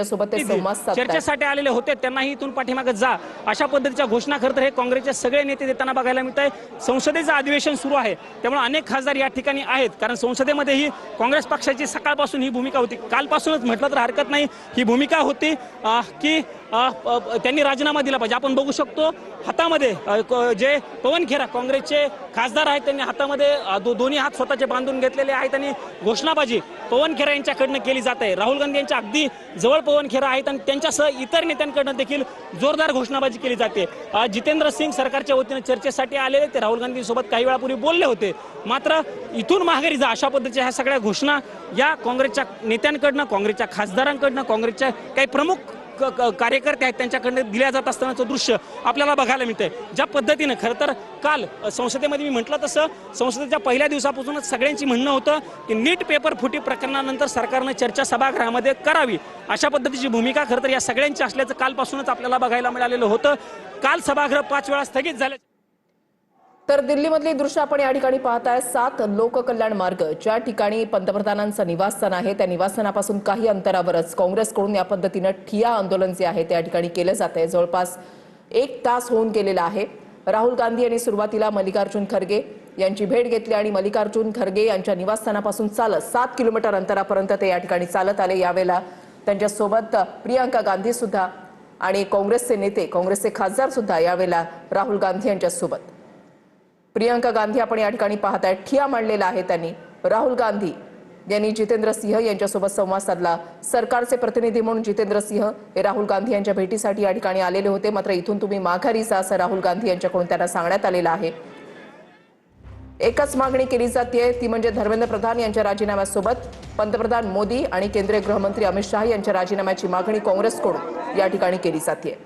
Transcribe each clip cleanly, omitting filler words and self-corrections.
सोबत ते संवाद साधतात। चर्चेसाठी आलेले होते त्यांनाही इथून पाठीमागे जा अशा पद्धतीच्या घोषणा खरं तर हे काँग्रेसचे सगळे नेते देताना बघायला मिळत आहे। संसदेचं अधिवेशन सुरू आहे त्यामुळे अनेक खासदार या ठिकाणी आहेत, कारण संसदेमध्येही काँग्रेस पक्षाची सकाळपासून ही भूमिका होती, कालपासूनच म्हटलं तर हरकत नाही ही भूमिका होती की त्यांनी राजीनामा दिला पाहिजे। आपण बघू शकतो हातामध्ये जे पवन खेरा काँग्रेसचे खासदार आहेत त्यांनी हातामध्ये दोन्ही हात स्वतःचे बांधून घेतलेले आहेत आणि घोषणाबाजी पवन खेरा यांच्याकडनं केली जात आहे। राहुल गांधी यांच्या अगदी जवळ पवन खेरा आहेत आणि त्यांच्यासह इतर नेत्यांकडनं देखील जोरदार घोषणाबाजी केली जाते। जितेंद्र सिंग सरकारच्या वतीने चर्चेसाठी आलेले ते राहुल गांधी सोबत काही वेळापूर्वी बोलले होते, मात्र इथून माघारी जा अशा पद्धतीच्या ह्या सगळ्या घोषणा या काँग्रेसच्या नेत्यांकडनं, काँग्रेसच्या खासदारांकडनं, काँग्रेसच्या काही प्रमुख कार्यकर्ते आहेत त्यांच्याकडनं दिल्या जात असतानाचं दृश्य आपल्याला बघायला मिळतंय। ज्या पद्धतीनं खरं तर काल संसदेमध्ये मी म्हटलं तसं संसदेच्या पहिल्या दिवसापासूनच सगळ्यांची म्हणणं होतं की नीट पेपर फुटी प्रकरणानंतर सरकारनं चर्चा सभागृहामध्ये करावी अशा पद्धतीची भूमिका खरं तर या सगळ्यांची असल्याचं कालपासूनच आपल्याला बघायला मिळालेलं होतं। काल सभागृह 5 वेळा स्थगित झालं। तर दिल्लीमधली दृश्य आपण या ठिकाणी पाहताय। 7 लोककल्याण मार्ग ज्या ठिकाणी पंतप्रधानांचं निवासस्थान आहे त्या निवासस्थानापासून काही अंतरावरच काँग्रेसकडून या पद्धतीने ठिय्या आंदोलन जे आहे त्या ठिकाणी केलं जात आहे। जवळपास 1 तास होऊन गेलेला आहे। राहुल गांधी यांनी सुरुवातीला मल्लिकार्जुन खरगे यांची भेट घेतली आणि मल्लिकार्जुन खरगे यांच्या निवासस्थानापासून चालत 7 किलोमीटर अंतरापर्यंत ते या ठिकाणी चालत आले। यावेळेला त्यांच्यासोबत प्रियंका गांधी सुद्धा आणि काँग्रेसचे नेते, काँग्रेसचे खासदार सुद्धा यावेळेला राहुल गांधी यांच्यासोबत। प्रियंका गांधी आपण या ठिकाणी पाहताय ठिय्या मांडलेला आहे त्यांनी। राहुल गांधी यांनी जितेंद्र सिंह यांच्यासोबत संवाद साधला। सरकारचे प्रतिनिधी म्हणून जितेंद्र सिंह हे राहुल गांधी यांच्या भेटीसाठी या ठिकाणी आलेले होते, मात्र इथून तुम्ही माघारी जा असं राहुल गांधी यांच्याकडून त्यांना सांगण्यात आलेलं आहे। एकच मागणी केली जाते ती म्हणजे धर्मेंद्र प्रधान यांच्या राजीनाम्यासोबत पंतप्रधान मोदी आणि केंद्रीय गृहमंत्री अमित शाह यांच्या राजीनाम्याची मागणी काँग्रेसकडून या ठिकाणी केली जाते।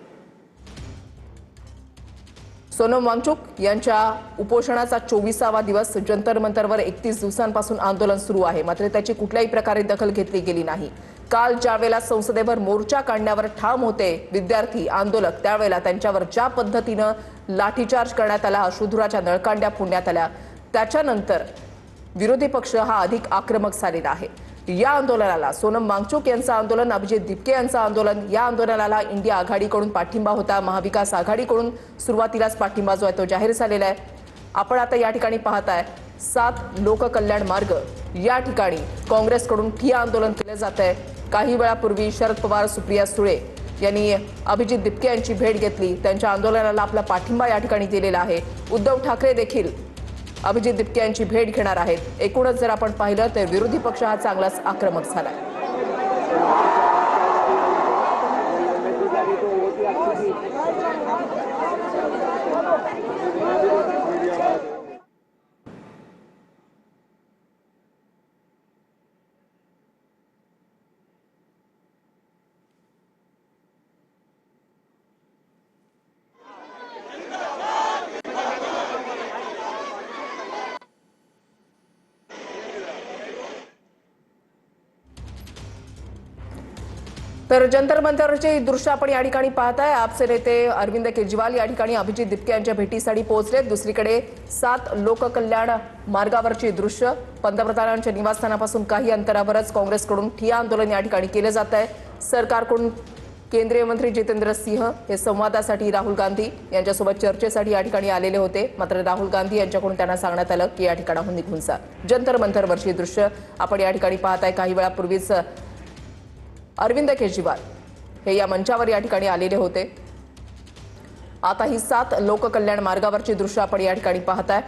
सोनम वांगचुक यांच्या उपोषणाचा 24वा दिवस जंतर मंतरवर 31 दिवसांपासून आंदोलन सुरू आहे, मात्र त्याची कुठल्याही प्रकारे दखल घेतली गेली नाही। काल ज्यावेळेला संसदेवर मोर्चा काढण्यावर ठाम होते विद्यार्थी आंदोलक त्यावेळेला त्यांच्यावर ज्या पद्धतीनं लाठीचार्ज करण्यात आला, अश्रुधुराच्या नळकांड्या फोडण्यात आल्या, त्याच्यानंतर विरोधी पक्ष हा अधिक आक्रमक झालेला आहे। या आंदोलनाला सोनम वांगचुक यांचं आंदोलन, अभिजित दिपके यांचं आंदोलन, या आंदोलनाला इंडिया आघाडीकडून पाठिंबा होता। महाविकास आघाडीकडून सुरुवातीलाच पाठिंबा जो आहे तो जाहीर झालेला आहे। आपण आता या ठिकाणी पाहताय 7 लोककल्याण मार्ग या ठिकाणी काँग्रेसकडून ठिय्या आंदोलन केलं जात आहे। काही वेळापूर्वी शरद पवार, सुप्रिया सुळे यांनी अभिजित दिपके यांची भेट घेतली, त्यांच्या आंदोलनाला आपला पाठिंबा या ठिकाणी दिलेला आहे। उद्धव ठाकरे देखील अभिजित दिपके यांची भेट घेणार आहेत। एकूणच जर आपण पाहिलं तर विरोधी पक्ष हा चांगलाच आक्रमक झालाय। तर जंतर मंतरचे दृश्य आपण या ठिकाणी पाहताय। आपचे नेते अरविंद केजरीवाल या ठिकाणी अभिजित दिपके यांच्या भेटीसाठी पोहोचले। दुसरीकडे 7 लोककल्याण मार्गावरची दृश्य पंतप्रधानांच्या निवासस्थानापासून काही अंतरावरच काँग्रेसकडून ठिय्या आंदोलन या ठिकाणी केलं जात आहे। सरकारकडून केंद्रीय मंत्री जितेंद्र सिंह हे संवादासाठी राहुल गांधी यांच्यासोबत चर्चेसाठी या ठिकाणी आलेले होते, मात्र राहुल गांधी यांच्याकडून त्यांना सांगण्यात आलं की या ठिकाणाहून निघून जा। जंतर मंतरवरची दृश्य आपण या ठिकाणी पाहताय। काही वेळापूर्वीच अरविंद केजरीवाल हे या मंचावर या ठिकाणी आलेले होते। आता ही 7 लोककल्याण मार्गावरची दृश्य आपण या ठिकाणी पाहताय।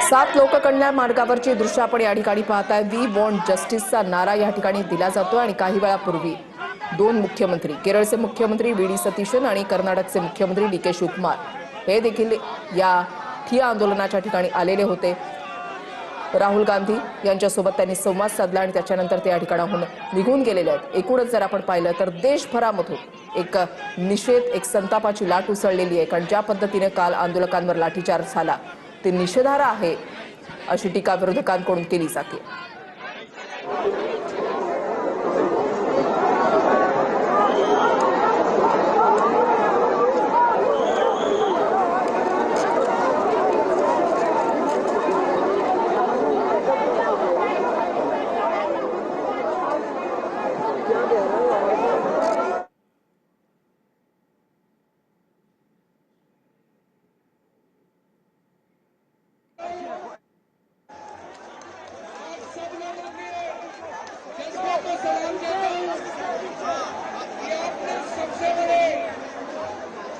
सात लोककल्याण मार्गावरची दृश्य आपण या ठिकाणी पाहताय। वी वॉन्ट जस्टिसचा नारा या ठिकाणी दिला जातो आणि काही वेळापूर्वी 2 मुख्यमंत्री, केरळचे मुख्यमंत्री वी.डी. सतीशन आणि कर्नाटकचे मुख्यमंत्री डी.के. शिवकुमार हे देखील या ठिय्या आंदोलनाच्या ठिकाणी आलेले होते। राहुल गांधी यांच्यासोबत त्यांनी संवाद साधला आणि त्याच्यानंतर ते या ठिकाणाहून निघून गेलेले आहेत। एकूणच जर आपण पाहिलं तर देशभरामधून एक निषेध, एक संतापाची लाट उसळलेली आहे, कारण ज्या पद्धतीने काल आंदोलकांवर लाठीचार्ज झाला ते निषेधार्ह आहे अशी टीका विरोधकांकडून केली जाते।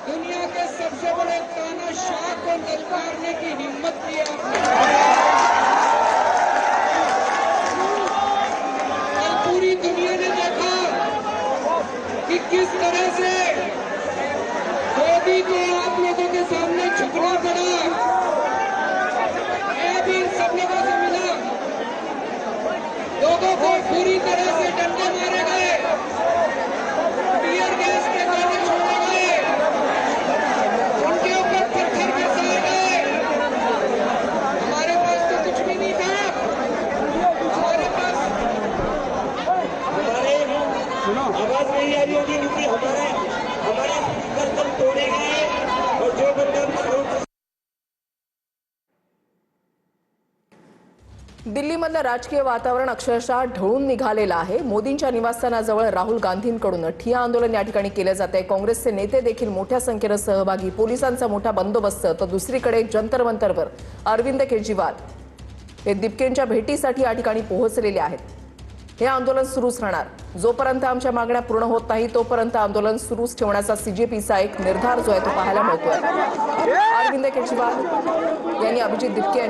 दुनिया के सबसे बड़े तानाशाह को ललकारने की हिम्मत की आपने। कल पूरी दुनिया ने देखा कि किस तरह से मोदी को आप लोगों के सामने झुकना पड़ा। मैं भी इन सब लोगों से मिला, लोगों को पूरी तरह से डंडे मारे गए, टीयर गैस के गोले छोड़े गए, उनके ऊपर पत्थर बरसाए गए। हमारे पास तो कुछ भी नहीं था। हमारे पास आवाज नहीं आ रही होगी क्योंकि हमारे स्पीकर कल तोड़े गए और जो बंदा दिल्लीमधलं राजकीय वातावरण अक्षरशः ढळून निघालेलं आहे। मोदींच्या निवासस्थानाजवळ राहुल गांधींकडून ठिय्या आंदोलन या ठिकाणी केलं जाते। काँग्रेसचे नेते देखील मोठ्या संख्येनं सहभागी, पोलिसांचा मोठा बंदोबस्त। तर दुसरीकडे जंतर मंतरवर अरविंद केजरीवाल हे दिपकेंच्या भेटीसाठी या ठिकाणी पोहोचलेले आहेत। हे आंदोलन सुरूच राहणार, जोपर्यंत आमच्या मागण्या पूर्ण होत नाही तोपर्यंत आंदोलन सुरूच ठेवण्याचा सीजेपीचा एक निर्धार जो आहे तो पाहायला मिळतोय। अरविंद केजरीवाल यांनी अभिजित दिपके